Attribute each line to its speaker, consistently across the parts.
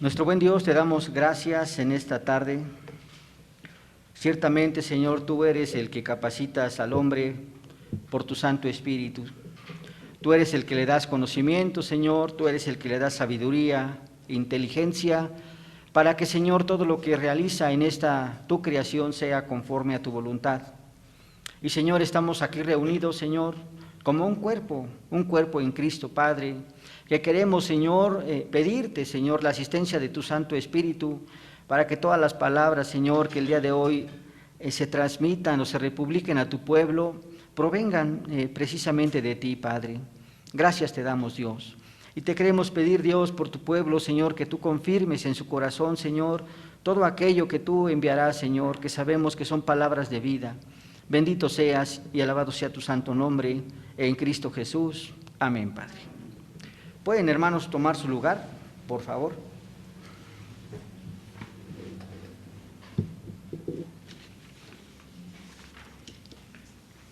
Speaker 1: Nuestro buen Dios, te damos gracias en esta tarde. Ciertamente, Señor, tú eres el que capacitas al hombre por tu Santo Espíritu. Tú eres el que le das conocimiento, Señor, tú eres el que le das sabiduría, inteligencia, para que, Señor, todo lo que realiza en esta tu creación sea conforme a tu voluntad. Y, Señor, estamos aquí reunidos, Señor, como un cuerpo en Cristo, Padre, que queremos, Señor, pedirte, Señor, la asistencia de tu Santo Espíritu, para que todas las palabras, Señor, que el día de hoy se transmitan o se republiquen a tu pueblo, provengan precisamente de ti, Padre. Gracias te damos, Dios. Y te queremos pedir, Dios, por tu pueblo, Señor, que tú confirmes en su corazón, Señor, todo aquello que tú enviarás, Señor, que sabemos que son palabras de vida. Bendito seas y alabado sea tu santo nombre en Cristo Jesús. Amén, Padre. ¿Pueden, hermanos, tomar su lugar, por favor?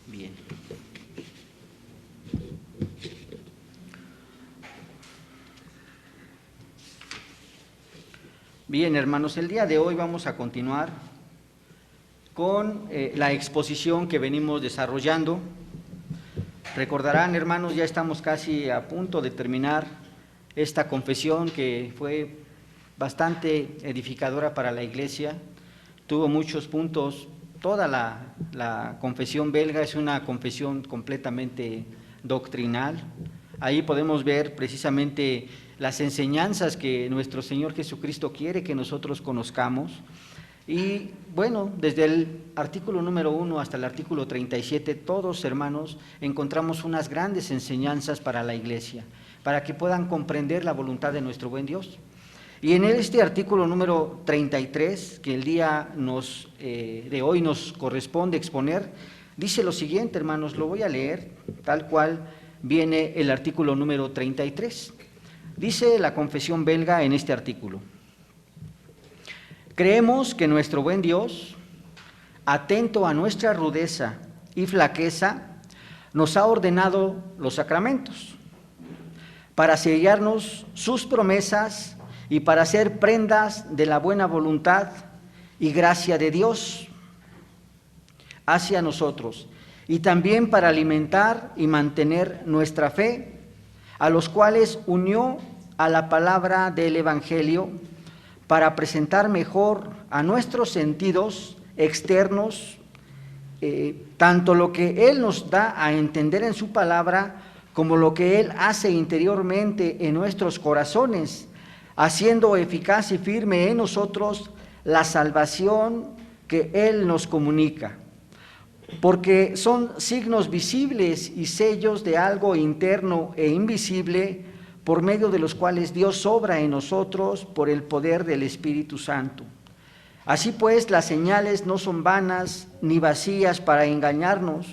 Speaker 1: Bien. Bien, hermanos, el día de hoy vamos a continuar con la exposición que venimos desarrollando. Recordarán, hermanos, ya estamos casi a punto de terminar esta confesión que fue bastante edificadora para la iglesia. Tuvo muchos puntos. Toda la confesión belga es una confesión completamente doctrinal. Ahí podemos ver precisamente las enseñanzas que nuestro Señor Jesucristo quiere que nosotros conozcamos. Y bueno, desde el artículo número 1 hasta el artículo 37, todos, hermanos, encontramos unas grandes enseñanzas para la iglesia, para que puedan comprender la voluntad de nuestro buen Dios. Y en este artículo número 33, que el día de hoy nos corresponde exponer, dice lo siguiente, hermanos, lo voy a leer tal cual viene el artículo número 33. Dice la confesión belga en este artículo: creemos que nuestro buen Dios, atento a nuestra rudeza y flaqueza, nos ha ordenado los sacramentos para sellarnos sus promesas y para ser prendas de la buena voluntad y gracia de Dios hacia nosotros, y también para alimentar y mantener nuestra fe, a los cuales unió a la palabra del Evangelio, para presentar mejor a nuestros sentidos externos tanto lo que Él nos da a entender en su palabra, como lo que Él hace interiormente en nuestros corazones, haciendo eficaz y firme en nosotros la salvación que Él nos comunica, porque son signos visibles y sellos de algo interno e invisible, por medio de los cuales Dios obra en nosotros por el poder del Espíritu Santo. Así pues, las señales no son vanas ni vacías para engañarnos,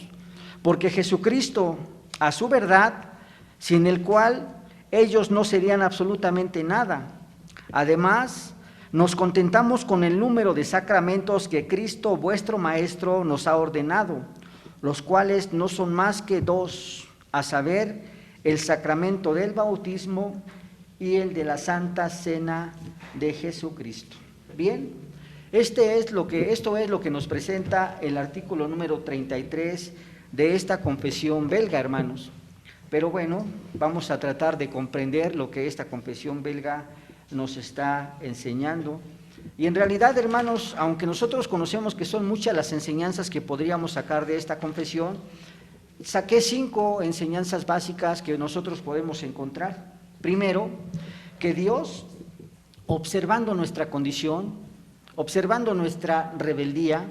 Speaker 1: porque Jesucristo, a su verdad, sin el cual ellos no serían absolutamente nada. Además, nos contentamos con el número de sacramentos que Cristo, vuestro Maestro, nos ha ordenado, los cuales no son más que dos, a saber, el sacramento del bautismo y el de la Santa Cena de Jesucristo. Bien, esto es lo que nos presenta el artículo número 33 de esta confesión belga, hermanos. Pero bueno, vamos a tratar de comprender lo que esta confesión belga nos está enseñando. Y en realidad, hermanos, aunque nosotros conocemos que son muchas las enseñanzas que podríamos sacar de esta confesión, saqué 5 enseñanzas básicas que nosotros podemos encontrar. Primero, que Dios, observando nuestra condición, observando nuestra rebeldía,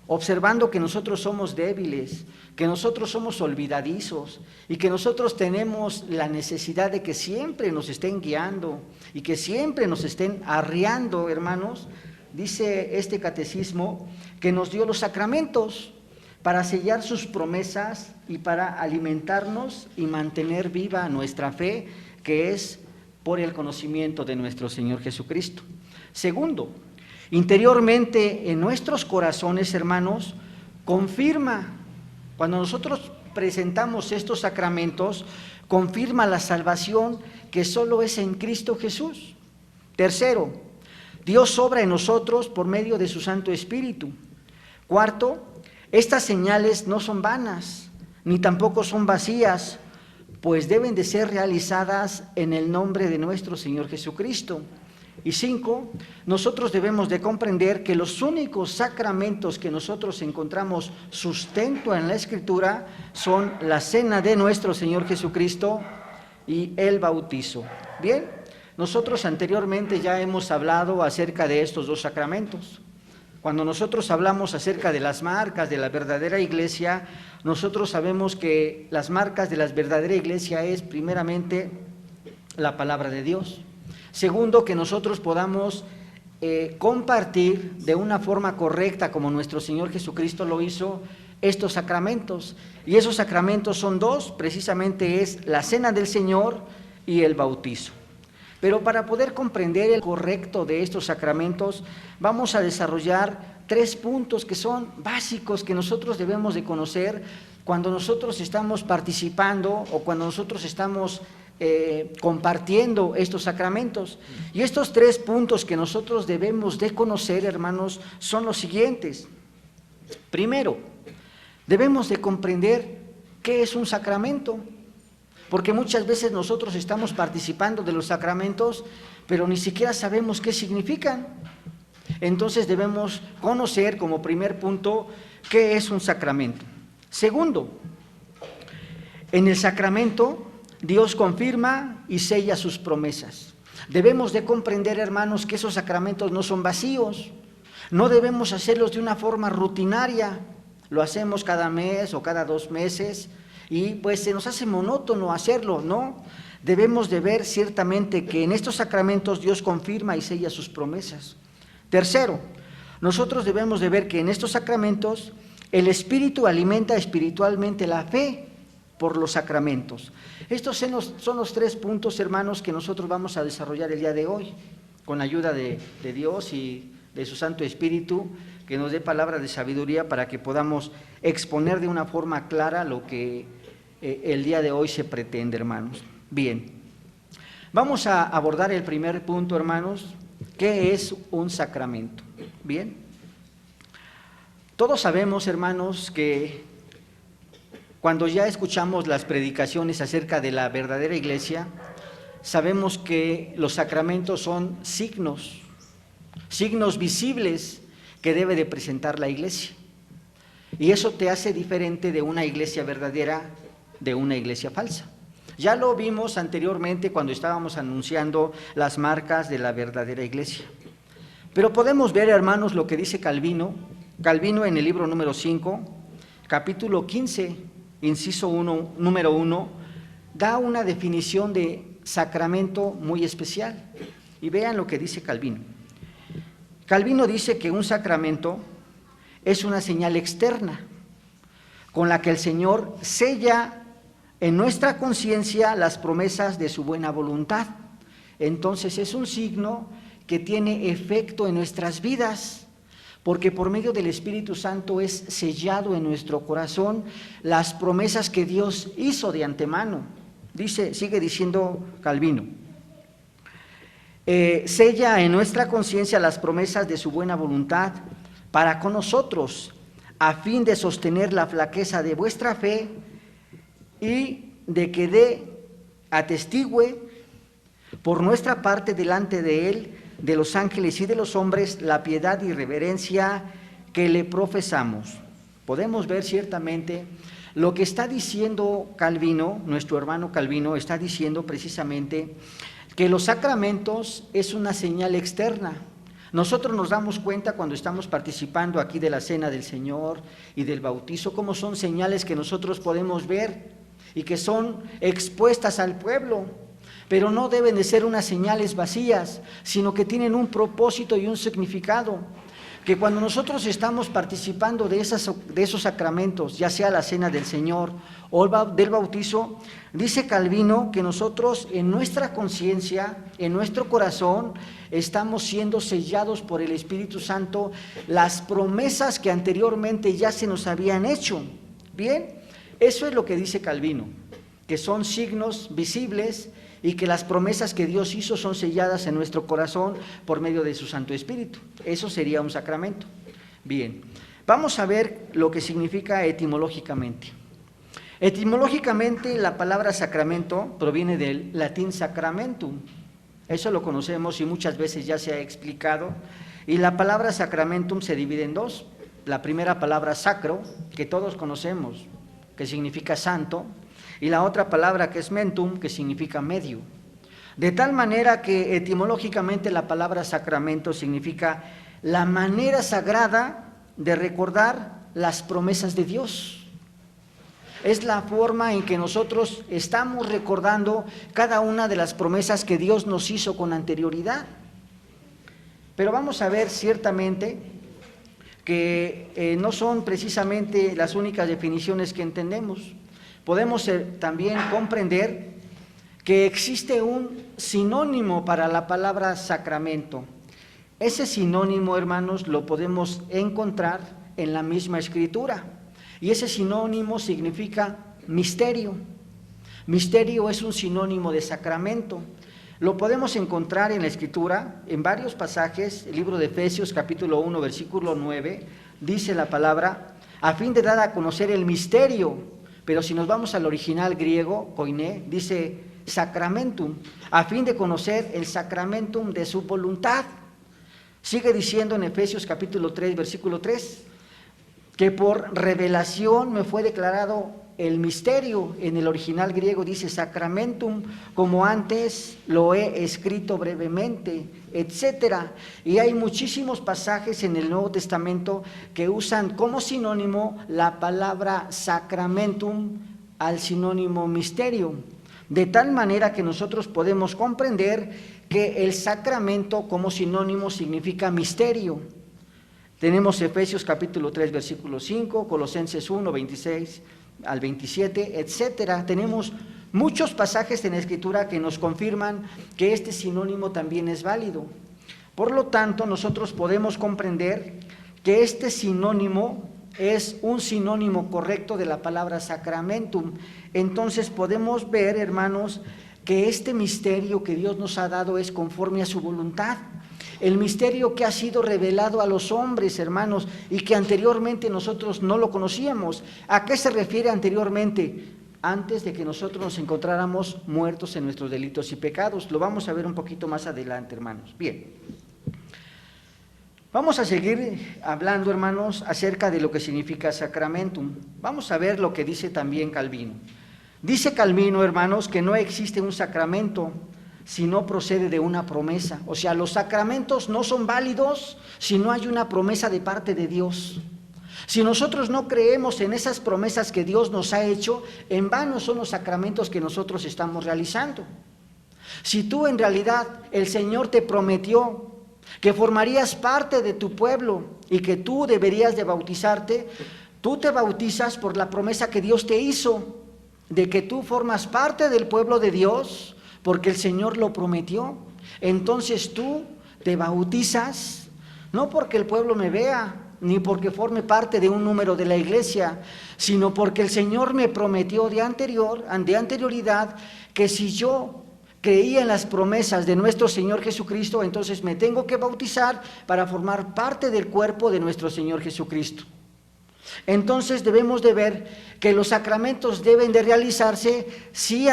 Speaker 1: observando que nosotros somos débiles, que nosotros somos olvidadizos y que nosotros tenemos la necesidad de que siempre nos estén guiando y que siempre nos estén arriando, hermanos, dice este catecismo que nos dio los sacramentos para sellar sus promesas y para alimentarnos y mantener viva nuestra fe, que es por el conocimiento de nuestro Señor Jesucristo. Segundo, interiormente en nuestros corazones, hermanos, confirma, cuando nosotros presentamos estos sacramentos, confirma la salvación que solo es en Cristo Jesús. Tercero, Dios obra en nosotros por medio de su Santo Espíritu. Cuarto, estas señales no son vanas, ni tampoco son vacías, pues deben de ser realizadas en el nombre de nuestro Señor Jesucristo. Y 5, nosotros debemos de comprender que los únicos sacramentos que nosotros encontramos sustento en la Escritura son la cena de nuestro Señor Jesucristo y el bautizo. Bien, nosotros anteriormente ya hemos hablado acerca de estos dos sacramentos. Cuando nosotros hablamos acerca de las marcas de la verdadera iglesia, nosotros sabemos que las marcas de la verdadera iglesia es primeramente la palabra de Dios. Segundo, que nosotros podamos compartir de una forma correcta, como nuestro Señor Jesucristo lo hizo, estos sacramentos. Y esos sacramentos son dos, precisamente es la cena del Señor y el bautizo. Pero para poder comprender el correcto de estos sacramentos, vamos a desarrollar 3 puntos que son básicos que nosotros debemos de conocer cuando nosotros estamos participando o cuando nosotros estamos compartiendo estos sacramentos. Y estos 3 puntos que nosotros debemos de conocer, hermanos, son los siguientes. Primero, debemos de comprender qué es un sacramento, porque muchas veces nosotros estamos participando de los sacramentos, pero ni siquiera sabemos qué significan. Entonces debemos conocer como primer punto qué es un sacramento. Segundo, en el sacramento Dios confirma y sella sus promesas. Debemos de comprender, hermanos, que esos sacramentos no son vacíos. No debemos hacerlos de una forma rutinaria. Lo hacemos cada mes o cada 2 meses y pues se nos hace monótono hacerlo, ¿no? Debemos de ver ciertamente que en estos sacramentos Dios confirma y sella sus promesas. Tercero, nosotros debemos de ver que en estos sacramentos el Espíritu alimenta espiritualmente la fe por los sacramentos. Estos son los 3 puntos, hermanos, que nosotros vamos a desarrollar el día de hoy, con la ayuda de Dios y de su Santo Espíritu, que nos dé palabra de sabiduría para que podamos exponer de una forma clara lo que el día de hoy se pretende, hermanos. Bien, vamos a abordar el primer punto, hermanos, ¿qué es un sacramento? Bien, todos sabemos, hermanos, que cuando ya escuchamos las predicaciones acerca de la verdadera iglesia, sabemos que los sacramentos son signos visibles que debe de presentar la iglesia. Y eso te hace diferente de una iglesia verdadera de una iglesia falsa. Ya lo vimos anteriormente cuando estábamos anunciando las marcas de la verdadera iglesia. Pero podemos ver, hermanos, lo que dice Calvino en el libro número 5, capítulo 15, inciso 1, número 1, da una definición de sacramento muy especial. Y vean lo que dice Calvino. Calvino dice que un sacramento es una señal externa con la que el Señor sella en nuestra conciencia las promesas de su buena voluntad. Entonces es un signo que tiene efecto en nuestras vidas, porque por medio del Espíritu Santo es sellado en nuestro corazón las promesas que Dios hizo de antemano. Sigue diciendo Calvino, sella en nuestra conciencia las promesas de su buena voluntad para con nosotros, a fin de sostener la flaqueza de vuestra fe y de que atestigüe por nuestra parte delante de Él, de los ángeles y de los hombres, la piedad y reverencia que le profesamos. Podemos ver ciertamente lo que está diciendo Calvino, nuestro hermano Calvino, está diciendo precisamente que los sacramentos es una señal externa. Nosotros nos damos cuenta cuando estamos participando aquí de la cena del Señor y del bautizo, cómo son señales que nosotros podemos ver y que son expuestas al pueblo, pero no deben de ser unas señales vacías, sino que tienen un propósito y un significado, que cuando nosotros estamos participando de esos sacramentos, ya sea la cena del Señor o del bautizo, dice Calvino que nosotros en nuestra conciencia, en nuestro corazón, estamos siendo sellados por el Espíritu Santo las promesas que anteriormente ya se nos habían hecho. Bien, eso es lo que dice Calvino, que son signos visibles y que las promesas que Dios hizo son selladas en nuestro corazón por medio de su Santo Espíritu. Eso sería un sacramento. Bien, vamos a ver lo que significa etimológicamente. Etimológicamente, la palabra sacramento proviene del latín sacramentum. Eso lo conocemos y muchas veces ya se ha explicado. Y la palabra sacramentum se divide en dos. La primera palabra sacro, que todos conocemos, que significa santo, y la otra palabra que es mentum, que significa medio. De tal manera que etimológicamente la palabra sacramento significa la manera sagrada de recordar las promesas de Dios. Es la forma en que nosotros estamos recordando cada una de las promesas que Dios nos hizo con anterioridad. Pero vamos a ver ciertamente que no son precisamente las únicas definiciones que entendemos. Podemos también comprender que existe un sinónimo para la palabra sacramento. Ese sinónimo, hermanos, lo podemos encontrar en la misma Escritura. Y ese sinónimo significa misterio. Misterio es un sinónimo de sacramento. Lo podemos encontrar en la Escritura, en varios pasajes. El libro de Efesios, capítulo 1, versículo 9, dice la palabra, a fin de dar a conocer el misterio. Pero si nos vamos al original griego, koiné, dice sacramentum, a fin de conocer el sacramentum de su voluntad. Sigue diciendo en Efesios capítulo 3, versículo 3, que por revelación me fue declarado el misterio. En el original griego dice sacramentum, como antes lo he escrito brevemente, etcétera. Y hay muchísimos pasajes en el Nuevo Testamento que usan como sinónimo la palabra sacramentum al sinónimo misterio. De tal manera que nosotros podemos comprender que el sacramento como sinónimo significa misterio. Tenemos Efesios capítulo 3, versículo 5, Colosenses 1, 26 al 27, etcétera. Tenemos muchos pasajes en la Escritura que nos confirman que este sinónimo también es válido. Por lo tanto, nosotros podemos comprender que este sinónimo es un sinónimo correcto de la palabra sacramentum. Entonces podemos ver, hermanos, que este misterio que Dios nos ha dado es conforme a su voluntad. El misterio que ha sido revelado a los hombres, hermanos, y que anteriormente nosotros no lo conocíamos. ¿A qué se refiere anteriormente? Antes de que nosotros nos encontráramos muertos en nuestros delitos y pecados. Lo vamos a ver un poquito más adelante, hermanos. Bien. Vamos a seguir hablando, hermanos, acerca de lo que significa sacramentum. Vamos a ver lo que dice también Calvino. Dice Calvino, hermanos, que no existe un sacramento si no procede de una promesa. O sea, los sacramentos no son válidos si no hay una promesa de parte de Dios. Si nosotros no creemos en esas promesas que Dios nos ha hecho, en vano son los sacramentos que nosotros estamos realizando. Si tú en realidad el Señor te prometió que formarías parte de tu pueblo y que tú deberías de bautizarte, tú te bautizas por la promesa que Dios te hizo, de que tú formas parte del pueblo de Dios, porque el Señor lo prometió. Entonces tú te bautizas, no porque el pueblo me vea, ni porque forme parte de un número de la iglesia, sino porque el Señor me prometió de anterioridad que si yo creía en las promesas de nuestro Señor Jesucristo, entonces me tengo que bautizar para formar parte del cuerpo de nuestro Señor Jesucristo. Entonces debemos de ver que los sacramentos deben de realizarse si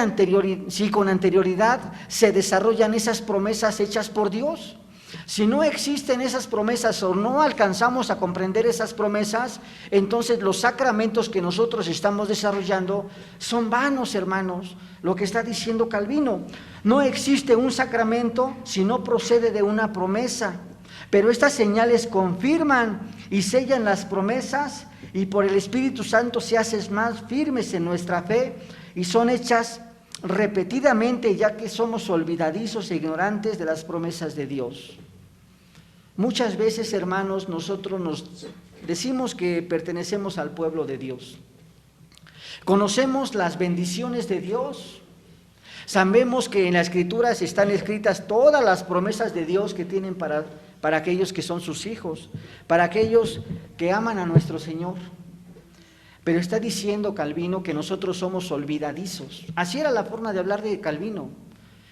Speaker 1: con anterioridad se desarrollan esas promesas hechas por Dios. Si no existen esas promesas o no alcanzamos a comprender esas promesas, entonces los sacramentos que nosotros estamos desarrollando son vanos, hermanos. Lo que está diciendo Calvino, no existe un sacramento si no procede de una promesa, pero estas señales confirman y sellan las promesas y por el Espíritu Santo se hacen más firmes en nuestra fe y son hechas repetidamente, ya que somos olvidadizos e ignorantes de las promesas de Dios. Muchas veces, hermanos, nosotros nos decimos que pertenecemos al pueblo de Dios. Conocemos las bendiciones de Dios. Sabemos que en las Escrituras están escritas todas las promesas de Dios que tienen para aquellos que son sus hijos, para aquellos que aman a nuestro Señor. Pero está diciendo Calvino que nosotros somos olvidadizos. Así era la forma de hablar de Calvino.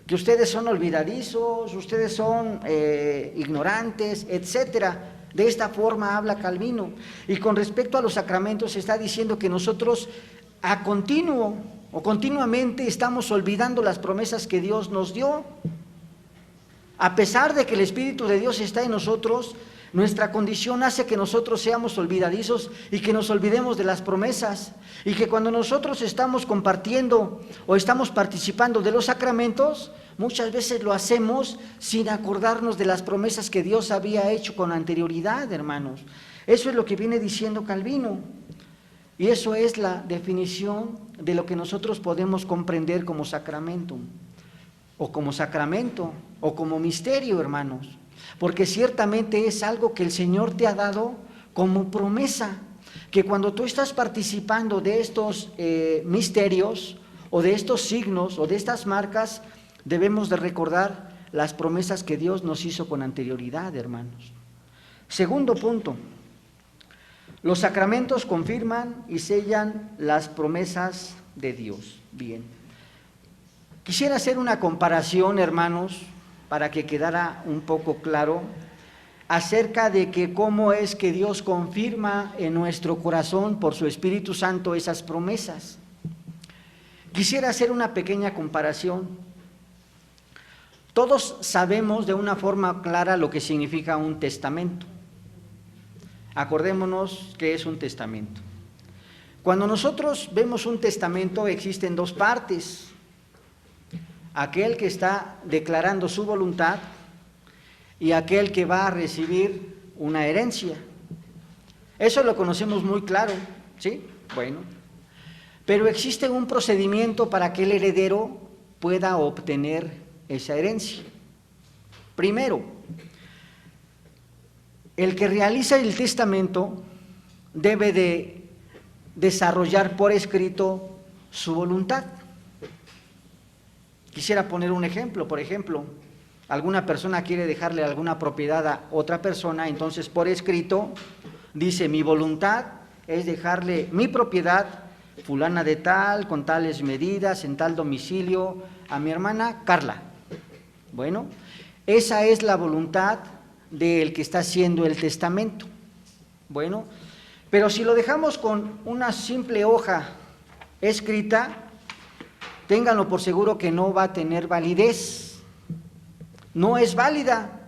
Speaker 1: que ustedes son olvidadizos, ustedes son ignorantes, etcétera. De esta forma habla Calvino. Y con respecto a los sacramentos está diciendo que nosotros a continuo o continuamente estamos olvidando las promesas que Dios nos dio. A pesar de que el Espíritu de Dios está en nosotros, nuestra condición hace que nosotros seamos olvidadizos y que nos olvidemos de las promesas. Y que cuando nosotros estamos compartiendo o estamos participando de los sacramentos, muchas veces lo hacemos sin acordarnos de las promesas que Dios había hecho con anterioridad, hermanos. Eso es lo que viene diciendo Calvino. Y eso es la definición de lo que nosotros podemos comprender como sacramento, o como misterio, hermanos. Porque ciertamente es algo que el Señor te ha dado como promesa, que cuando tú estás participando de estos misterios, o de estos signos, o de estas marcas, debemos de recordar las promesas que Dios nos hizo con anterioridad, hermanos. Segundo punto, los sacramentos confirman y sellan las promesas de Dios. Bien, quisiera hacer una comparación, hermanos, para que quedara un poco claro acerca de que cómo es que Dios confirma en nuestro corazón por su Espíritu Santo esas promesas. Quisiera hacer una pequeña comparación. Todos sabemos de una forma clara lo que significa un testamento. Acordémonos qué es un testamento. Cuando nosotros vemos un testamento, existen dos partes. Aquel que está declarando su voluntad y aquel que va a recibir una herencia. Eso lo conocemos muy claro, ¿sí? Bueno, pero existe un procedimiento para que el heredero pueda obtener esa herencia. Primero, el que realiza el testamento debe de desarrollar por escrito su voluntad. Quisiera poner un ejemplo. Por ejemplo, alguna persona quiere dejarle alguna propiedad a otra persona, entonces por escrito dice: mi voluntad es dejarle mi propiedad fulana de tal, con tales medidas, en tal domicilio, a mi hermana Carla. Bueno, esa es la voluntad del que está haciendo el testamento. Bueno, pero si lo dejamos con una simple hoja escrita, ténganlo por seguro que no va a tener validez, no es válida.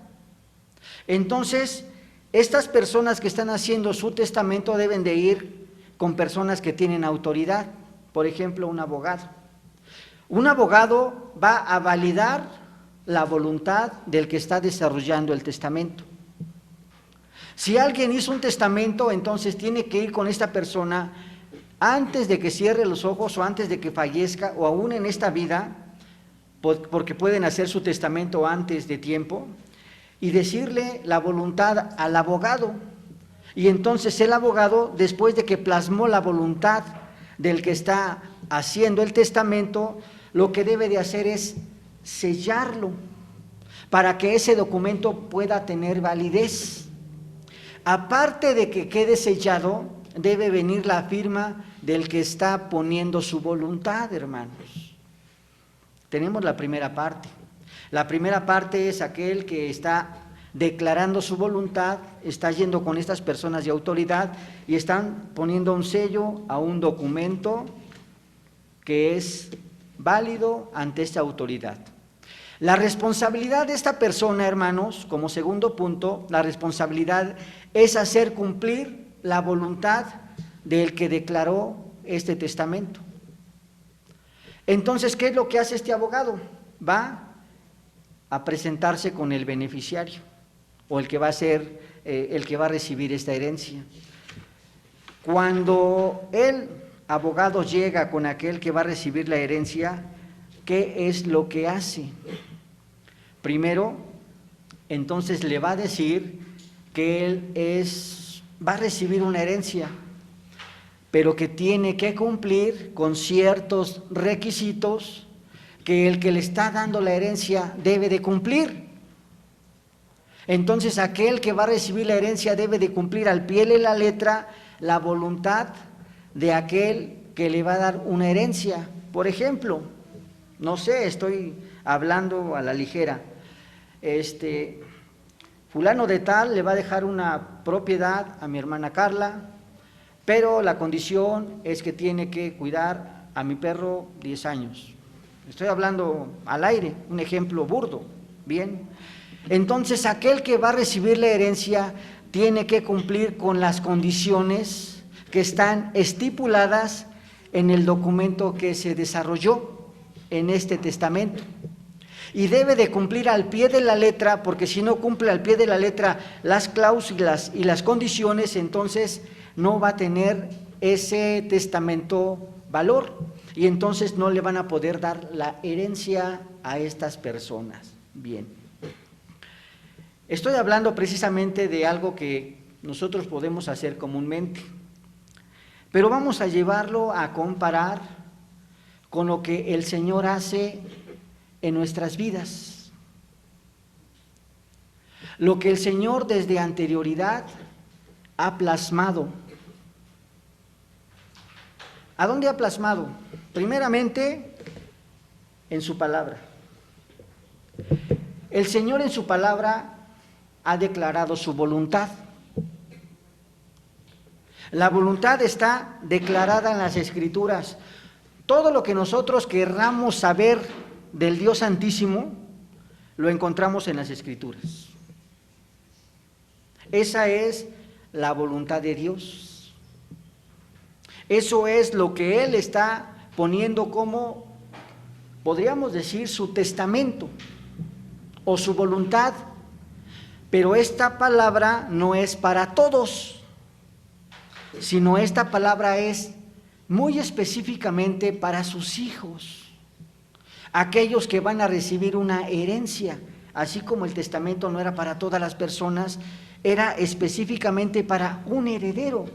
Speaker 1: Entonces, estas personas que están haciendo su testamento deben de ir con personas que tienen autoridad, por ejemplo, un abogado. Un abogado va a validar la voluntad del que está desarrollando el testamento. Si alguien hizo un testamento, entonces tiene que ir con esta persona antes de que cierre los ojos o antes de que fallezca, o aún en esta vida, porque pueden hacer su testamento antes de tiempo, y decirle la voluntad al abogado. Y entonces el abogado, después de que plasmó la voluntad del que está haciendo el testamento, lo que debe de hacer es sellarlo para que ese documento pueda tener validez. Aparte de que quede sellado, debe venir la firma del que está poniendo su voluntad, hermanos. Tenemos la primera parte. La primera parte es aquel que está declarando su voluntad, está yendo con estas personas de autoridad y están poniendo un sello a un documento que es válido ante esta autoridad. La responsabilidad de esta persona, hermanos, como segundo punto, la responsabilidad es hacer cumplir la voluntad del que declaró este testamento. Entonces, ¿qué es lo que hace este abogado? Va a presentarse con el beneficiario o el que va a ser, el que va a recibir esta herencia. Cuando el abogado llega con aquel que va a recibir la herencia, ¿qué es lo que hace? Primero, entonces le va a decir que él va a recibir una herencia, pero que tiene que cumplir con ciertos requisitos que el que le está dando la herencia debe de cumplir. Entonces, aquel que va a recibir la herencia debe de cumplir al pie de la letra la voluntad de aquel que le va a dar una herencia. Por ejemplo, no sé, estoy hablando a la ligera. Fulano de tal le va a dejar una propiedad a mi hermana Carla, pero la condición es que tiene que cuidar a mi perro 10 años. Estoy hablando al aire, un ejemplo burdo, ¿bien? Entonces aquel que va a recibir la herencia tiene que cumplir con las condiciones que están estipuladas en el documento que se desarrolló en este testamento. Y debe de cumplir al pie de la letra, porque si no cumple al pie de la letra las cláusulas y las condiciones, entonces no va a tener ese testamento valor, y entonces no le van a poder dar la herencia a estas personas. Bien. Estoy hablando precisamente de algo que nosotros podemos hacer comúnmente, pero vamos a llevarlo a comparar con lo que el Señor hace en nuestras vidas. Lo que el Señor desde anterioridad ha plasmado. ¿A dónde ha plasmado? Primeramente, en su palabra. El Señor en su palabra ha declarado su voluntad. La voluntad está declarada en las Escrituras. Todo lo que nosotros querramos saber del Dios Santísimo, lo encontramos en las Escrituras. Esa es la voluntad de Dios. Eso es lo que Él está poniendo como, podríamos decir, su testamento o su voluntad. Pero esta palabra no es para todos, sino esta palabra es muy específicamente para sus hijos, aquellos que van a recibir una herencia. Así como el testamento no era para todas las personas, era específicamente para un heredero,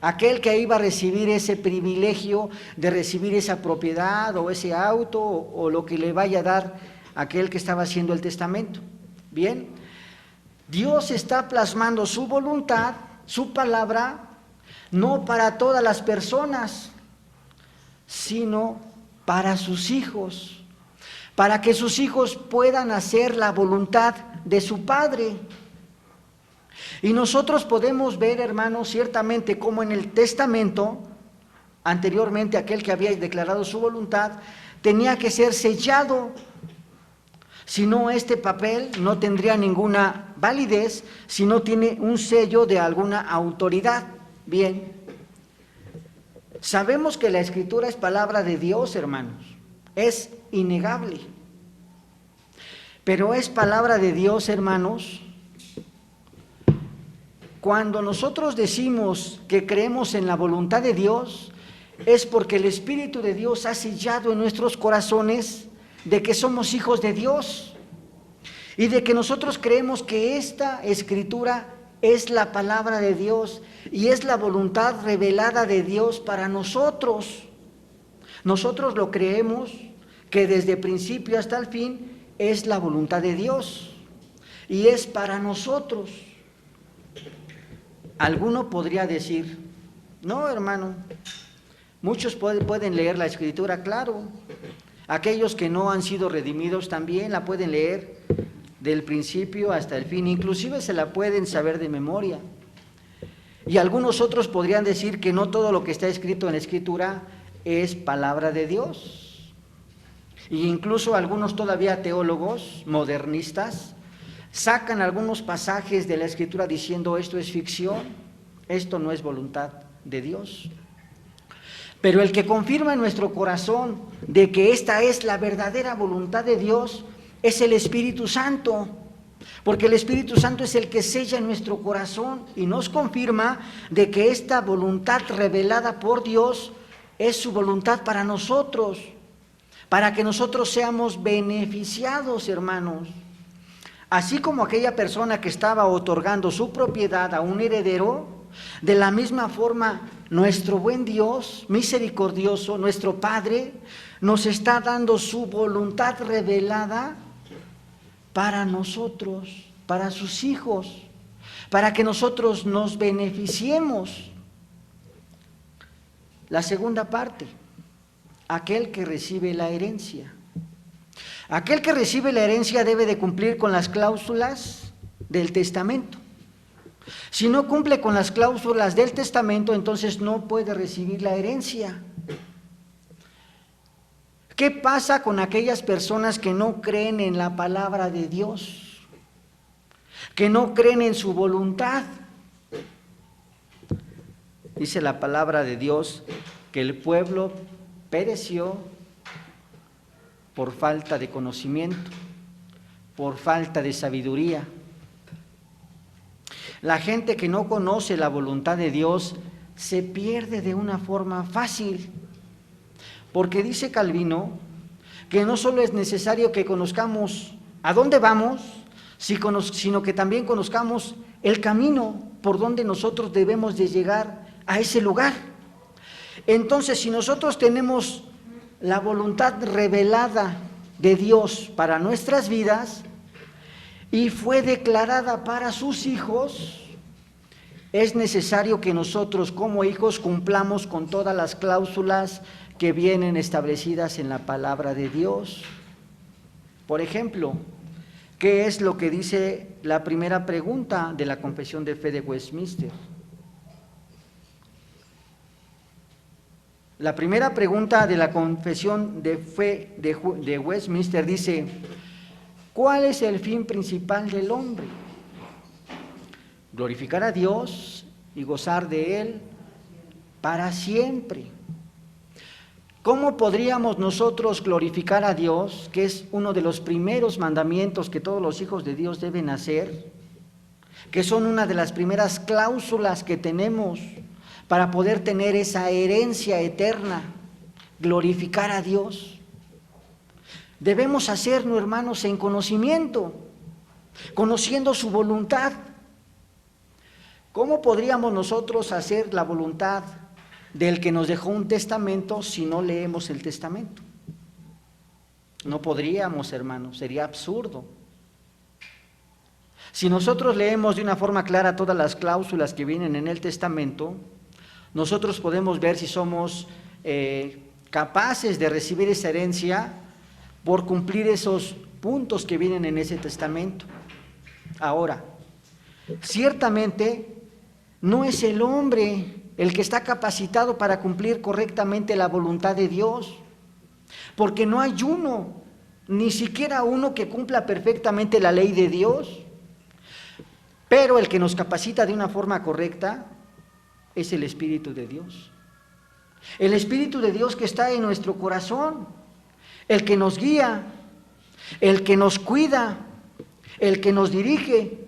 Speaker 1: aquel que iba a recibir ese privilegio de recibir esa propiedad o ese auto o lo que le vaya a dar aquel que estaba haciendo el testamento. Bien, Dios está plasmando su voluntad, su palabra, no para todas las personas, sino para sus hijos, para que sus hijos puedan hacer la voluntad de su Padre. Y nosotros podemos ver, hermanos, ciertamente como en el testamento, anteriormente aquel que había declarado su voluntad, tenía que ser sellado. Si no, este papel no tendría ninguna validez si no tiene un sello de alguna autoridad. Bien, sabemos que la Escritura es palabra de Dios, hermanos, es innegable. Pero es palabra de Dios, hermanos, cuando nosotros decimos que creemos en la voluntad de Dios, es porque el Espíritu de Dios ha sellado en nuestros corazones de que somos hijos de Dios y de que nosotros creemos que esta Escritura es la palabra de Dios y es la voluntad revelada de Dios para nosotros. Nosotros lo creemos que desde principio hasta el fin es la voluntad de Dios y es para nosotros. Alguno podría decir, no, hermano, muchos pueden leer la Escritura, claro. Aquellos que no han sido redimidos también la pueden leer del principio hasta el fin, inclusive se la pueden saber de memoria. Y algunos otros podrían decir que no todo lo que está escrito en la Escritura es palabra de Dios. Y incluso algunos todavía teólogos modernistas sacan algunos pasajes de la Escritura diciendo esto es ficción, esto no es voluntad de Dios. Pero el que confirma en nuestro corazón de que esta es la verdadera voluntad de Dios es el Espíritu Santo, porque el Espíritu Santo es el que sella en nuestro corazón y nos confirma de que esta voluntad revelada por Dios es su voluntad para nosotros, para que nosotros seamos beneficiados, hermanos. Así como aquella persona que estaba otorgando su propiedad a un heredero, de la misma forma nuestro buen Dios, misericordioso, nuestro Padre, nos está dando su voluntad revelada para nosotros, para sus hijos, para que nosotros nos beneficiemos. La segunda parte, aquel que recibe la herencia. Aquel que recibe la herencia debe de cumplir con las cláusulas del testamento. Si no cumple con las cláusulas del testamento, entonces no puede recibir la herencia. ¿Qué pasa con aquellas personas que no creen en la palabra de Dios? Que no creen en su voluntad. Dice la palabra de Dios que el pueblo pereció por falta de conocimiento, por falta de sabiduría. La gente que no conoce la voluntad de Dios se pierde de una forma fácil, porque dice Calvino que no solo es necesario que conozcamos a dónde vamos, sino que también conozcamos el camino por donde nosotros debemos de llegar a ese lugar. Entonces, si nosotros tenemos la voluntad revelada de Dios para nuestras vidas y fue declarada para sus hijos, es necesario que nosotros como hijos cumplamos con todas las cláusulas que vienen establecidas en la palabra de Dios. Por ejemplo, ¿qué es lo que dice la primera pregunta de la Confesión de Fe de Westminster? La primera pregunta de la Confesión de Fe de Westminster dice: ¿cuál es el fin principal del hombre? Glorificar a Dios y gozar de Él para siempre. ¿Cómo podríamos nosotros glorificar a Dios, que es uno de los primeros mandamientos que todos los hijos de Dios deben hacer, que son una de las primeras cláusulas que tenemos para poder tener esa herencia eterna, glorificar a Dios? Debemos hacerlo, hermanos, en conocimiento, conociendo su voluntad. ¿Cómo podríamos nosotros hacer la voluntad del que nos dejó un testamento si no leemos el testamento? No podríamos, hermanos, sería absurdo. Si nosotros leemos de una forma clara todas las cláusulas que vienen en el testamento, nosotros podemos ver si somos capaces de recibir esa herencia por cumplir esos puntos que vienen en ese testamento. Ahora, ciertamente no es el hombre el que está capacitado para cumplir correctamente la voluntad de Dios, porque no hay uno, ni siquiera uno que cumpla perfectamente la ley de Dios, pero el que nos capacita de una forma correcta es el Espíritu de Dios. El Espíritu de Dios que está en nuestro corazón, el que nos guía, el que nos cuida, el que nos dirige,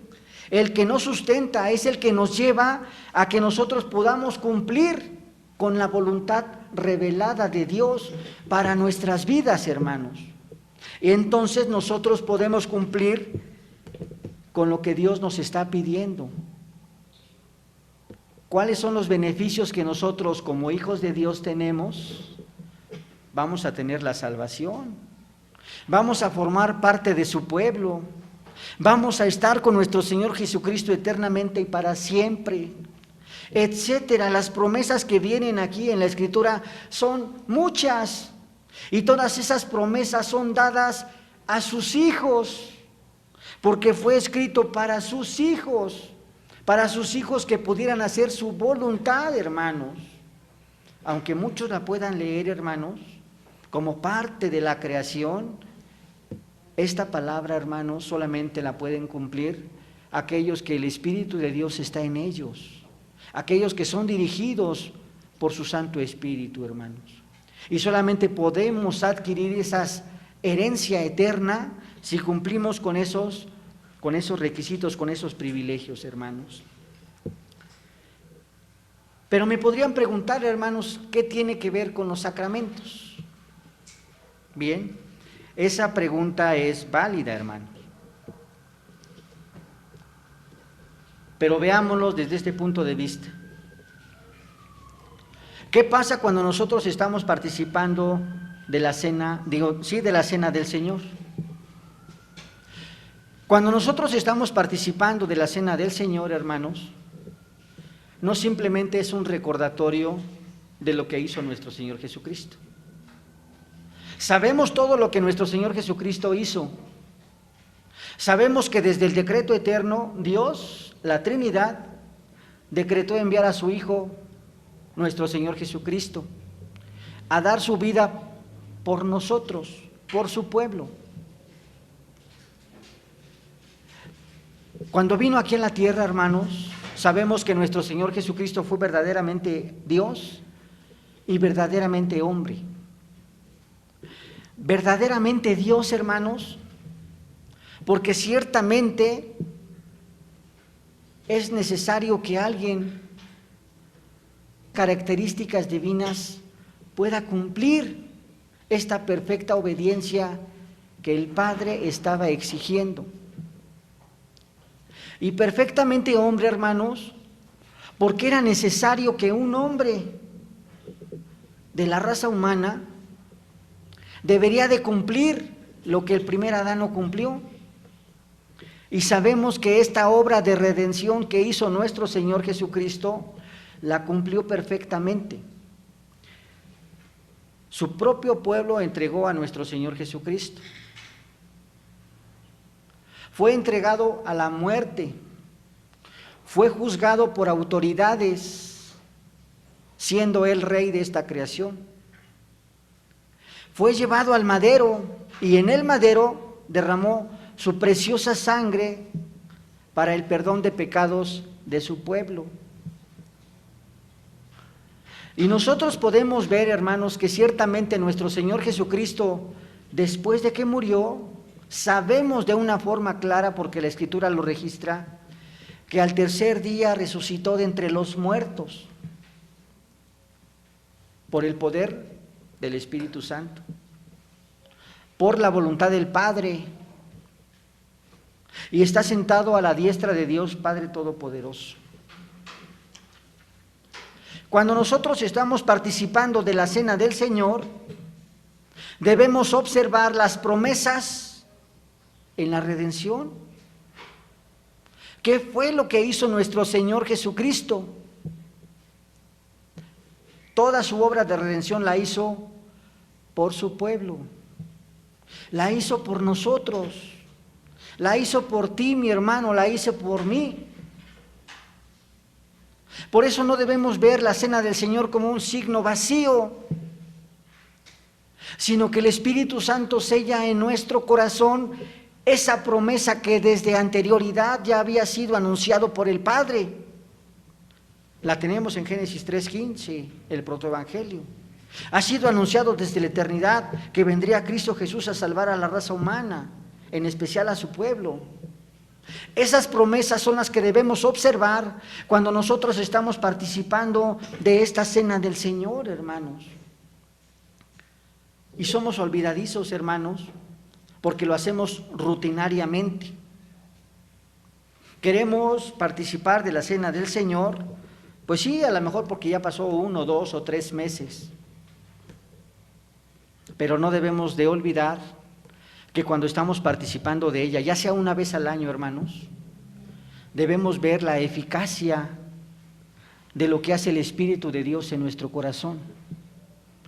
Speaker 1: el que nos sustenta, es el que nos lleva a que nosotros podamos cumplir con la voluntad revelada de Dios para nuestras vidas, hermanos. Y entonces nosotros podemos cumplir con lo que Dios nos está pidiendo. ¿Cuáles son los beneficios que nosotros como hijos de Dios tenemos? Vamos a tener la salvación, vamos a formar parte de su pueblo, vamos a estar con nuestro Señor Jesucristo eternamente y para siempre, etcétera. Las promesas que vienen aquí en la Escritura son muchas y todas esas promesas son dadas a sus hijos, porque fue escrito para sus hijos que pudieran hacer su voluntad, hermanos. Aunque muchos la puedan leer, hermanos, como parte de la creación, esta palabra, hermanos, solamente la pueden cumplir aquellos que el Espíritu de Dios está en ellos, aquellos que son dirigidos por su Santo Espíritu, hermanos. Y solamente podemos adquirir esa herencia eterna si cumplimos con esos requisitos, con esos privilegios, hermanos. Pero me podrían preguntar, hermanos, ¿qué tiene que ver con los sacramentos? Bien, esa pregunta es válida, hermanos. Pero veámoslo desde este punto de vista. ¿Qué pasa cuando nosotros estamos participando de la cena, de la cena del Señor? Cuando nosotros estamos participando de la cena del Señor, hermanos, no simplemente es un recordatorio de lo que hizo nuestro Señor Jesucristo, Sabemos todo lo que nuestro Señor Jesucristo hizo. Sabemos que desde el decreto eterno, Dios, la Trinidad, decretó enviar a su Hijo, nuestro Señor Jesucristo, a dar su vida por nosotros, por su pueblo. Cuando vino aquí en la tierra, hermanos, sabemos que nuestro Señor Jesucristo fue verdaderamente Dios y verdaderamente hombre. Verdaderamente Dios, hermanos, porque ciertamente es necesario que alguien características divinas pueda cumplir esta perfecta obediencia que el Padre estaba exigiendo. Y perfectamente hombre, hermanos, porque era necesario que un hombre de la raza humana debería de cumplir lo que el primer Adán no cumplió. Y sabemos que esta obra de redención que hizo nuestro Señor Jesucristo, la cumplió perfectamente. Su propio pueblo entregó a nuestro Señor Jesucristo. Fue entregado a la muerte, fue juzgado por autoridades, siendo él rey de esta creación. Fue llevado al madero y en el madero derramó su preciosa sangre para el perdón de pecados de su pueblo. Y nosotros podemos ver, hermanos, que ciertamente nuestro Señor Jesucristo, después de que murió, sabemos de una forma clara, porque la Escritura lo registra, que al tercer día resucitó de entre los muertos por el poder del Espíritu Santo, por la voluntad del Padre, y está sentado a la diestra de Dios Padre Todopoderoso. Cuando nosotros estamos participando de la cena del Señor, debemos observar las promesas en la redención. ¿Qué fue lo que hizo nuestro Señor Jesucristo? Toda su obra de redención la hizo por su pueblo, la hizo por nosotros, la hizo por ti, mi hermano, la hizo por mí. Por eso no debemos ver la cena del Señor como un signo vacío, sino que el Espíritu Santo sella en nuestro corazón esa promesa que desde anterioridad ya había sido anunciado por el Padre. La tenemos en Génesis 3:15, el protoevangelio. Ha sido anunciado desde la eternidad que vendría Cristo Jesús a salvar a la raza humana, en especial a su pueblo. Esas promesas son las que debemos observar cuando nosotros estamos participando de esta cena del Señor, hermanos. Y somos olvidadizos, hermanos, porque lo hacemos rutinariamente. Queremos participar de la cena del Señor, pues sí, a lo mejor porque ya pasó 1, 2 o 3 meses. Pero no debemos de olvidar que cuando estamos participando de ella, ya sea una vez al año, hermanos, debemos ver la eficacia de lo que hace el Espíritu de Dios en nuestro corazón.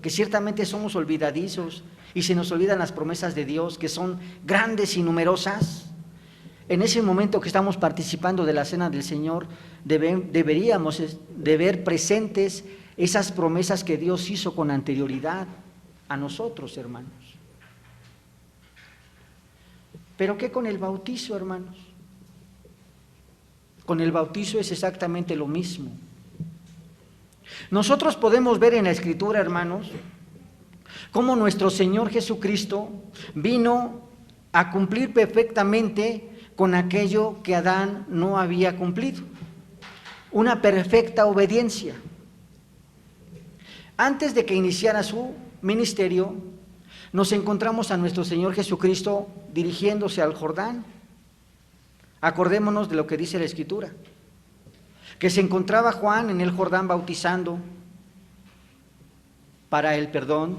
Speaker 1: Que ciertamente somos olvidadizos y se nos olvidan las promesas de Dios, que son grandes y numerosas. En ese momento que estamos participando de la cena del Señor, deberíamos de ver presentes esas promesas que Dios hizo con anterioridad a nosotros, hermanos. ¿Pero qué con el bautizo, hermanos? Con el bautizo es exactamente lo mismo. Nosotros podemos ver en la Escritura, hermanos, cómo nuestro Señor Jesucristo vino a cumplir perfectamente con aquello que Adán no había cumplido. Una perfecta obediencia. Antes de que iniciara su ministerio, nos encontramos a nuestro Señor Jesucristo dirigiéndose al Jordán. Acordémonos de lo que dice la Escritura, que se encontraba Juan en el Jordán bautizando para el perdón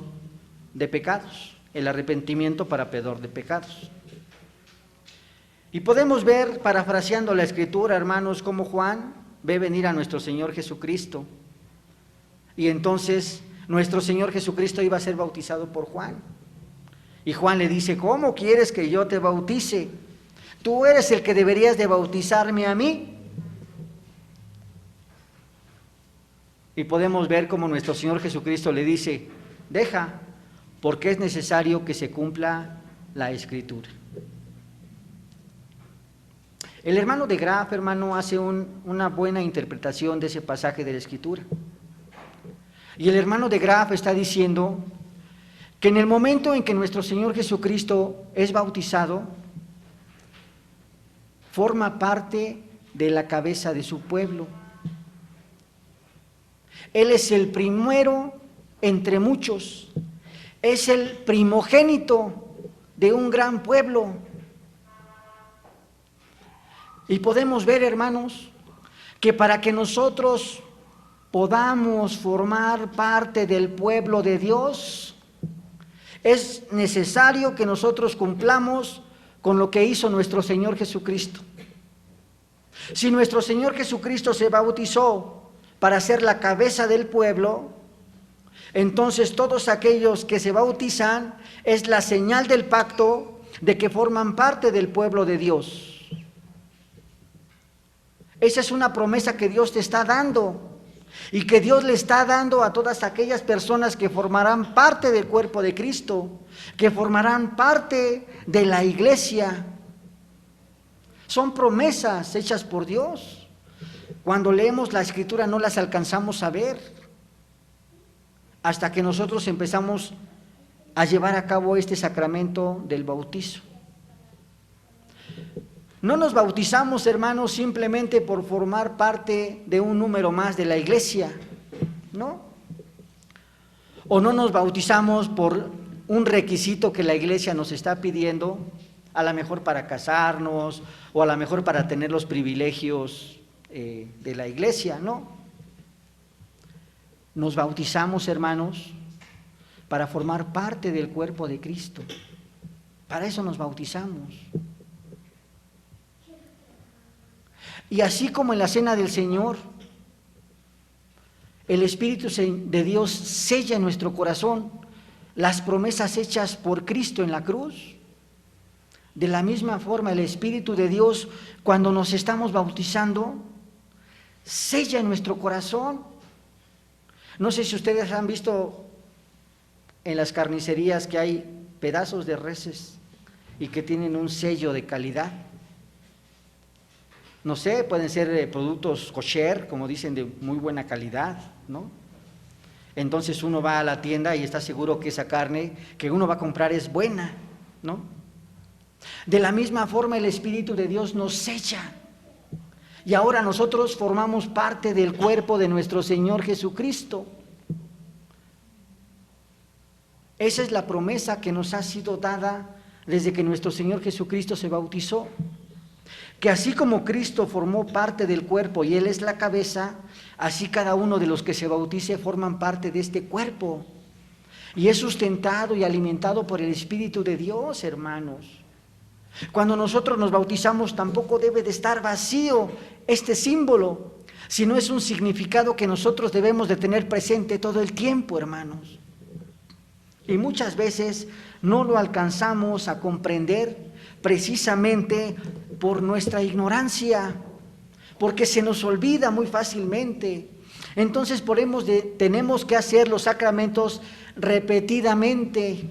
Speaker 1: de pecados, el arrepentimiento para perdón de pecados. Y podemos ver, parafraseando la Escritura, hermanos, cómo Juan ve venir a nuestro Señor Jesucristo. Y entonces nuestro Señor Jesucristo iba a ser bautizado por Juan. Y Juan le dice, ¿cómo quieres que yo te bautice? Tú eres el que deberías de bautizarme a mí. Y podemos ver cómo nuestro Señor Jesucristo le dice, deja, porque es necesario que se cumpla la Escritura. El hermano de Graff, hermano, hace una buena interpretación de ese pasaje de la Escritura. Y el hermano de Graff está diciendo que en el momento en que nuestro Señor Jesucristo es bautizado, forma parte de la cabeza de su pueblo. Él es el primero entre muchos, es el primogénito de un gran pueblo. Y podemos ver, hermanos, que para que nosotros podamos formar parte del pueblo de Dios, es necesario que nosotros cumplamos con lo que hizo nuestro Señor Jesucristo. Si nuestro Señor Jesucristo se bautizó para ser la cabeza del pueblo, entonces todos aquellos que se bautizan es la señal del pacto de que forman parte del pueblo de Dios. Esa es una promesa que Dios te está dando y que Dios le está dando a todas aquellas personas que formarán parte del cuerpo de Cristo, que formarán parte de la iglesia. Son promesas hechas por Dios. Cuando leemos la Escritura no las alcanzamos a ver hasta que nosotros empezamos a llevar a cabo este sacramento del bautizo. No nos bautizamos, hermanos, simplemente por formar parte de un número más de la iglesia, ¿no? O no nos bautizamos por un requisito que la iglesia nos está pidiendo, a lo mejor para casarnos o a lo mejor para tener los privilegios de la iglesia, ¿no? Nos bautizamos, hermanos, para formar parte del cuerpo de Cristo. Para eso nos bautizamos. Y así como en la cena del Señor, el Espíritu de Dios sella en nuestro corazón las promesas hechas por Cristo en la cruz, de la misma forma el Espíritu de Dios, cuando nos estamos bautizando, sella en nuestro corazón. No sé si ustedes han visto en las carnicerías que hay pedazos de reses y que tienen un sello de calidad. No sé, pueden ser productos kosher, como dicen, de muy buena calidad, ¿no? Entonces uno va a la tienda y está seguro que esa carne que uno va a comprar es buena, ¿no? De la misma forma el Espíritu de Dios nos sella. Y ahora nosotros formamos parte del cuerpo de nuestro Señor Jesucristo. Esa es la promesa que nos ha sido dada desde que nuestro Señor Jesucristo se bautizó. Que así como Cristo formó parte del cuerpo y Él es la cabeza, así cada uno de los que se bautice forman parte de este cuerpo. Y es sustentado y alimentado por el Espíritu de Dios, hermanos. Cuando nosotros nos bautizamos tampoco debe de estar vacío este símbolo, sino es un significado que nosotros debemos de tener presente todo el tiempo, hermanos. Y muchas veces no lo alcanzamos a comprender precisamente por nuestra ignorancia, porque se nos olvida muy fácilmente. Entonces tenemos que hacer los sacramentos repetidamente.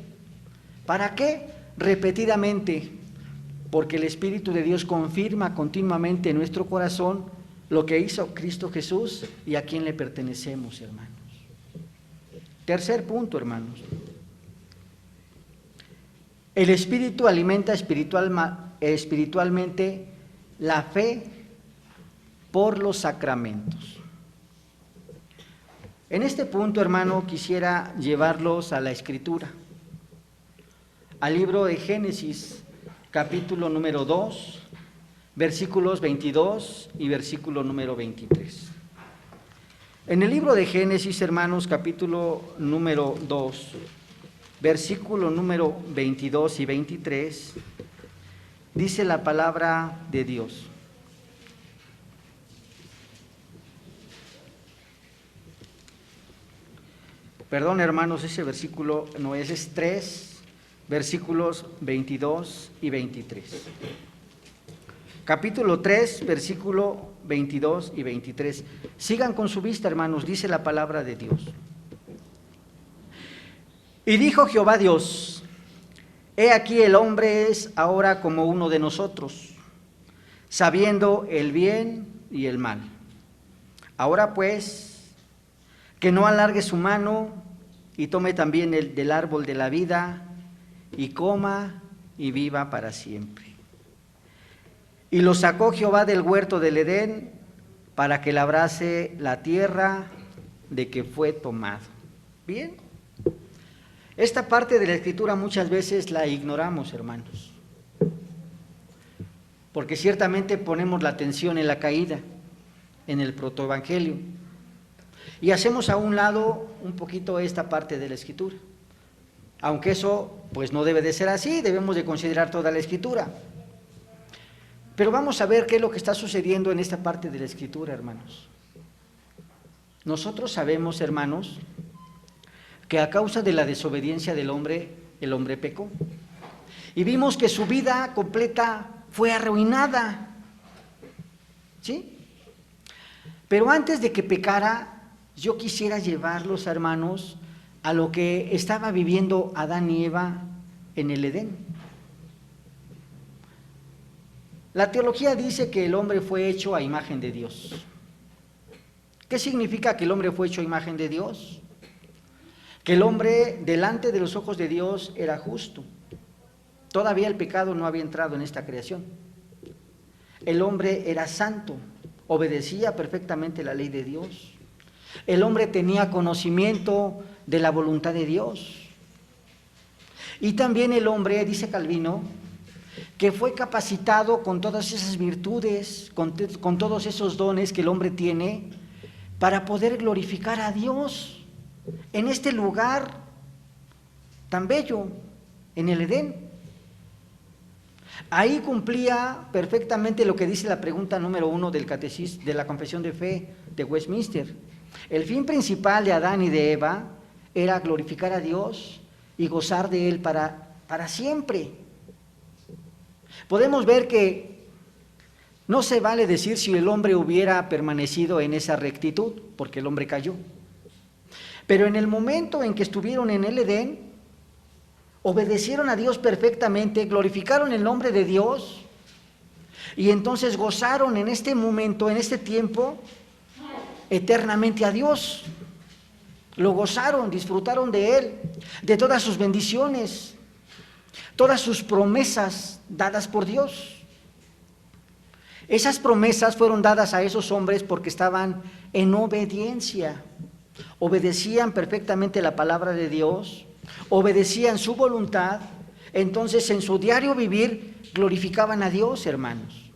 Speaker 1: ¿Para qué? Repetidamente, porque el Espíritu de Dios confirma continuamente en nuestro corazón lo que hizo Cristo Jesús y a quién le pertenecemos, hermanos. Tercer punto, hermanos. El Espíritu alimenta espiritualmente la fe por los sacramentos. En este punto, hermano, quisiera llevarlos a la Escritura, al libro de Génesis, capítulo número 2, versículos 22 y versículo número 23. En el libro de Génesis, hermanos, capítulo número 2, versículo número 22 y 23, dice la palabra de Dios. Perdón, hermanos, ese versículo no es, es 3, versículos 22 y 23. Capítulo 3, versículo 22 y 23. Sigan con su vista, hermanos, dice la palabra de Dios. Y dijo Jehová Dios: he aquí el hombre es ahora como uno de nosotros, sabiendo el bien y el mal. Ahora pues, que no alargue su mano y tome también del árbol de la vida y coma y viva para siempre. Y lo sacó Jehová del huerto del Edén para que labrase la tierra de que fue tomado. Bien, esta parte de la Escritura muchas veces la ignoramos, hermanos, porque ciertamente ponemos la atención en la caída, en el protoevangelio, y hacemos a un lado un poquito esta parte de la Escritura, aunque eso pues no debe de ser así, debemos de considerar toda la Escritura. Pero vamos a ver qué es lo que está sucediendo en esta parte de la Escritura, hermanos. Nosotros sabemos, hermanos, que a causa de la desobediencia del hombre, el hombre pecó. Y vimos que su vida completa fue arruinada. ¿Sí? Pero antes de que pecara, yo quisiera llevarlos, hermanos, a lo que estaba viviendo Adán y Eva en el Edén. La teología dice que el hombre fue hecho a imagen de Dios. ¿Qué significa que el hombre fue hecho a imagen de Dios? Que el hombre delante de los ojos de Dios era justo. Todavía el pecado no había entrado en esta creación. El hombre era santo, obedecía perfectamente la ley de Dios. El hombre tenía conocimiento de la voluntad de Dios. Y también el hombre, dice Calvino, que fue capacitado con todas esas virtudes, con todos esos dones que el hombre tiene, para poder glorificar a Dios en este lugar tan bello, en el Edén. Ahí cumplía perfectamente lo que dice la pregunta número 1 del catecismo de la Confesión de Fe de Westminster. El fin principal de Adán y de Eva era glorificar a Dios y gozar de Él para siempre. Podemos ver que no se vale decir si el hombre hubiera permanecido en esa rectitud, porque el hombre cayó. Pero en el momento en que estuvieron en el Edén, obedecieron a Dios perfectamente, glorificaron el nombre de Dios, y entonces gozaron en este momento, en este tiempo, eternamente a Dios. Lo gozaron, disfrutaron de Él, de todas sus bendiciones, todas sus promesas dadas por Dios. Esas promesas fueron dadas a esos hombres porque estaban en obediencia, obedecían perfectamente la palabra de Dios, obedecían su voluntad, entonces en su diario vivir glorificaban a Dios, hermanos.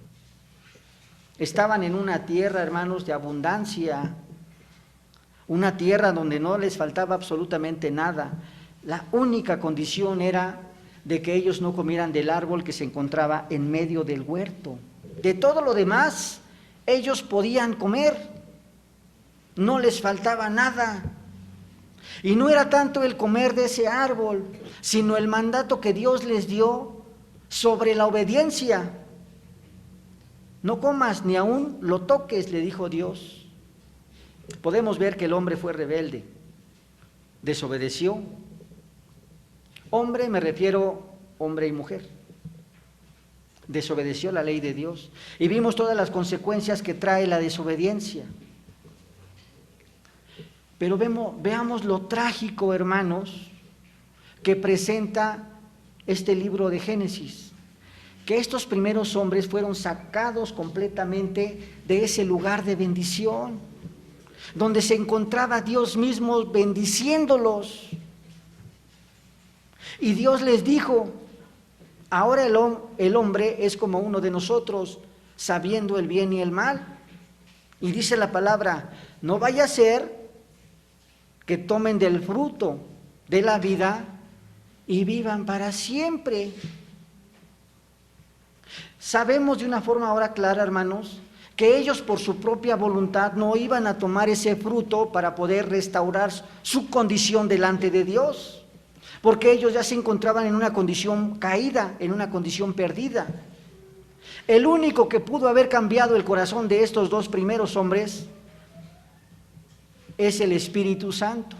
Speaker 1: Estaban en una tierra, hermanos, de abundancia, una tierra donde no les faltaba absolutamente nada. La única condición era de que ellos no comieran del árbol que se encontraba en medio del huerto. De todo lo demás, ellos podían comer, no les faltaba nada. Y no era tanto el comer de ese árbol, sino el mandato que Dios les dio sobre la obediencia. No comas ni aún lo toques, le dijo Dios. Podemos ver que el hombre fue rebelde, desobedeció. Hombre, me refiero hombre y mujer. Desobedeció la ley de Dios. Y vimos todas las consecuencias que trae la desobediencia. Pero veamos lo trágico, hermanos, que presenta este libro de Génesis. Que estos primeros hombres fueron sacados completamente de ese lugar de bendición, donde se encontraba Dios mismo bendiciéndolos. Y Dios les dijo: ahora el hombre es como uno de nosotros, sabiendo el bien y el mal. Y dice la palabra: no vaya a ser que tomen del fruto de la vida y vivan para siempre. Sabemos de una forma ahora clara, hermanos, que ellos por su propia voluntad no iban a tomar ese fruto para poder restaurar su condición delante de Dios, porque ellos ya se encontraban en una condición caída, en una condición perdida. El único que pudo haber cambiado el corazón de estos dos primeros hombres es el Espíritu Santo.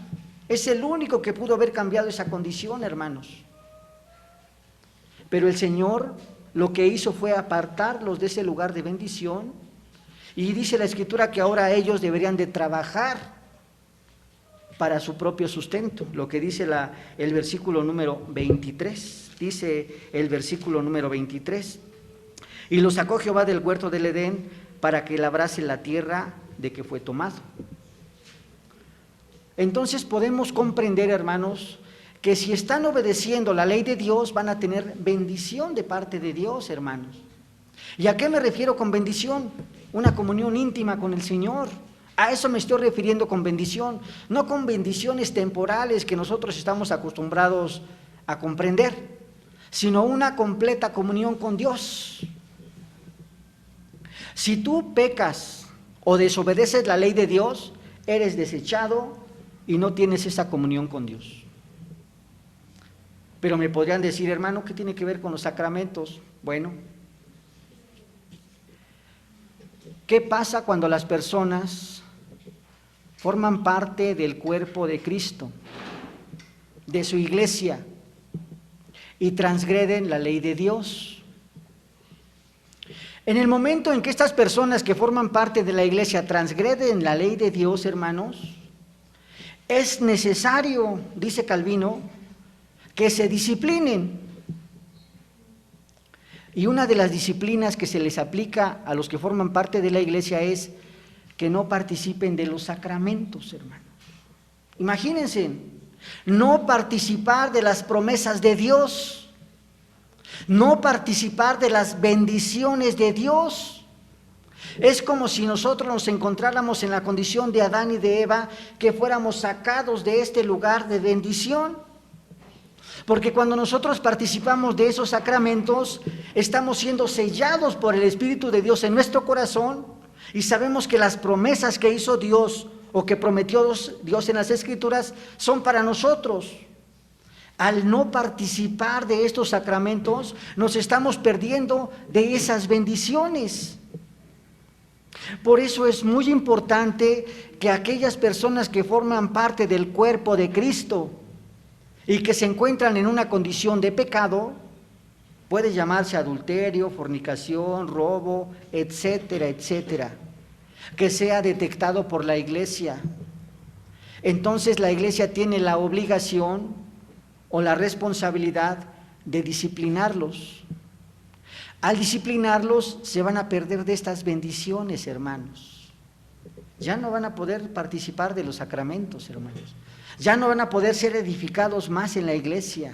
Speaker 1: Es el único que pudo haber cambiado esa condición, hermanos. Pero el Señor lo que hizo fue apartarlos de ese lugar de bendición, y dice la Escritura que ahora ellos deberían de trabajar para su propio sustento, lo que dice el versículo número 23, dice el versículo número 23, y los sacó Jehová del huerto del Edén para que labrase la tierra de que fue tomado. Entonces podemos comprender, hermanos, que si están obedeciendo la ley de Dios, van a tener bendición de parte de Dios, hermanos. ¿Y a qué me refiero con bendición? Una comunión íntima con el Señor. A eso me estoy refiriendo con bendición, no con bendiciones temporales que nosotros estamos acostumbrados a comprender, sino una completa comunión con Dios. Si tú pecas o desobedeces la ley de Dios, eres desechado y no tienes esa comunión con Dios. Pero me podrían decir, hermano, ¿qué tiene que ver con los sacramentos? Bueno, ¿qué pasa cuando las personas forman parte del cuerpo de Cristo, de su iglesia, y transgreden la ley de Dios? En el momento en que estas personas que forman parte de la iglesia transgreden la ley de Dios, hermanos, es necesario, dice Calvino, que se disciplinen. Y una de las disciplinas que se les aplica a los que forman parte de la iglesia es que no participen de los sacramentos, hermanos. Imagínense, no participar de las promesas de Dios, no participar de las bendiciones de Dios. Es como si nosotros nos encontráramos en la condición de Adán y de Eva, que fuéramos sacados de este lugar de bendición. Porque cuando nosotros participamos de esos sacramentos, estamos siendo sellados por el Espíritu de Dios en nuestro corazón, y sabemos que las promesas que hizo Dios o que prometió Dios en las Escrituras son para nosotros. Al no participar de estos sacramentos, nos estamos perdiendo de esas bendiciones. Por eso es muy importante que aquellas personas que forman parte del cuerpo de Cristo y que se encuentran en una condición de pecado, puede llamarse adulterio, fornicación, robo, etcétera, etcétera, que sea detectado por la iglesia. Entonces la iglesia tiene la obligación o la responsabilidad de disciplinarlos. Al disciplinarlos se van a perder de estas bendiciones, hermanos. Ya no van a poder participar de los sacramentos, hermanos. Ya no van a poder ser edificados más en la iglesia.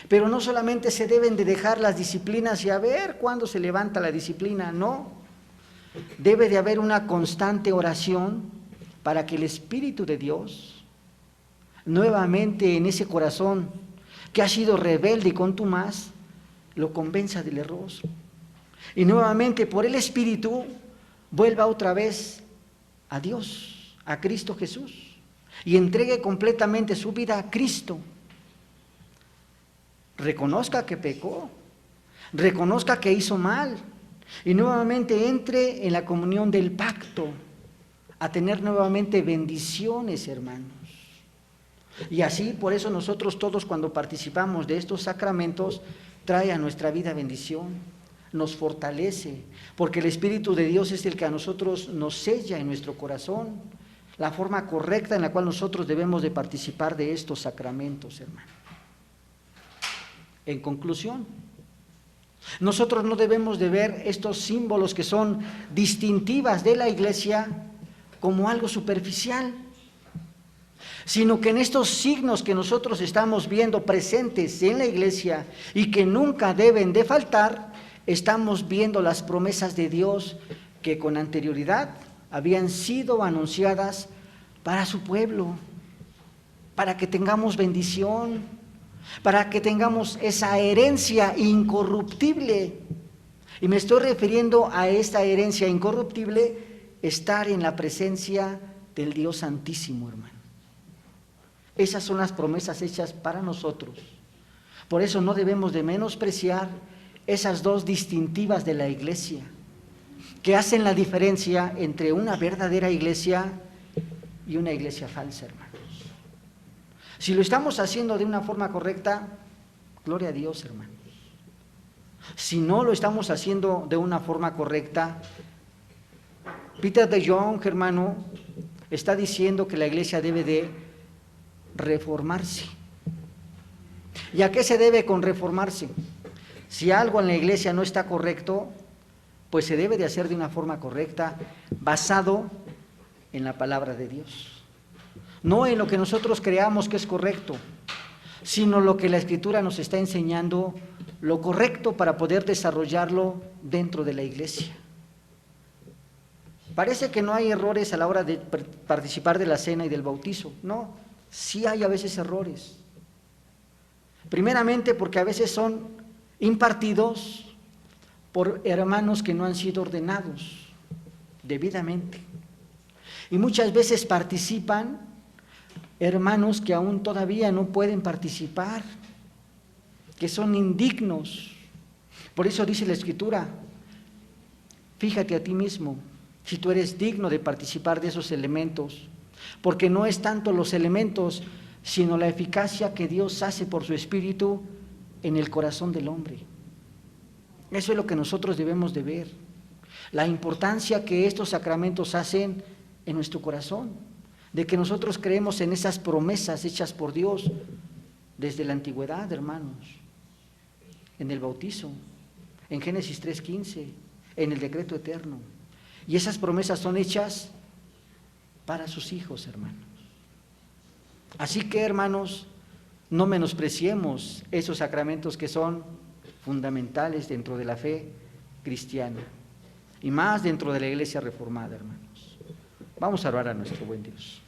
Speaker 1: Pero no solamente se deben de dejar las disciplinas y a ver cuándo se levanta la disciplina, no. Debe de haber una constante oración para que el Espíritu de Dios, nuevamente en ese corazón que ha sido rebelde y contumaz, lo convenza del error. Y nuevamente por el Espíritu vuelva otra vez a Dios, a Cristo Jesús, y entregue completamente su vida a Cristo. Reconozca que pecó, reconozca que hizo mal, y nuevamente entre en la comunión del pacto, a tener nuevamente bendiciones, hermanos. Y así, por eso nosotros todos cuando participamos de estos sacramentos, trae a nuestra vida bendición, nos fortalece, porque el Espíritu de Dios es el que a nosotros nos sella en nuestro corazón, la forma correcta en la cual nosotros debemos de participar de estos sacramentos, hermano. En conclusión, nosotros no debemos de ver estos símbolos que son distintivas de la iglesia como algo superficial, sino que en estos signos que nosotros estamos viendo presentes en la iglesia y que nunca deben de faltar, estamos viendo las promesas de Dios que con anterioridad habían sido anunciadas para su pueblo, para que tengamos bendición, para que tengamos esa herencia incorruptible. Y me estoy refiriendo a esta herencia incorruptible, estar en la presencia del Dios Santísimo, hermano. Esas son las promesas hechas para nosotros. Por eso no debemos de menospreciar esas dos distintivas de la iglesia, que hacen la diferencia entre una verdadera iglesia y una iglesia falsa, hermanos. Si lo estamos haciendo de una forma correcta, gloria a Dios, hermanos. Si no lo estamos haciendo de una forma correcta, Peter de Jong, hermano, está diciendo que la iglesia debe de reformarse. ¿Y a qué se debe con reformarse? Si algo en la iglesia no está correcto, pues se debe de hacer de una forma correcta, basado en la palabra de Dios. No en lo que nosotros creamos que es correcto, sino lo que la Escritura nos está enseñando, lo correcto para poder desarrollarlo dentro de la iglesia. Parece que no hay errores a la hora de participar de la cena y del bautizo. No, sí hay a veces errores. Primeramente porque a veces son impartidos por hermanos que no han sido ordenados debidamente. Y muchas veces participan hermanos que aún todavía no pueden participar, que son indignos. Por eso dice la Escritura, fíjate a ti mismo si tú eres digno de participar de esos elementos, porque no es tanto los elementos, sino la eficacia que Dios hace por su Espíritu en el corazón del hombre. Eso es lo que nosotros debemos de ver, la importancia que estos sacramentos hacen en nuestro corazón, de que nosotros creemos en esas promesas hechas por Dios desde la antigüedad, hermanos, en el bautizo, en Génesis 3:15, en el decreto eterno. Y esas promesas son hechas para sus hijos, hermanos. Así que, hermanos, no menospreciemos esos sacramentos que son fundamentales dentro de la fe cristiana y más dentro de la iglesia reformada, hermanos. Vamos a orar a nuestro buen Dios.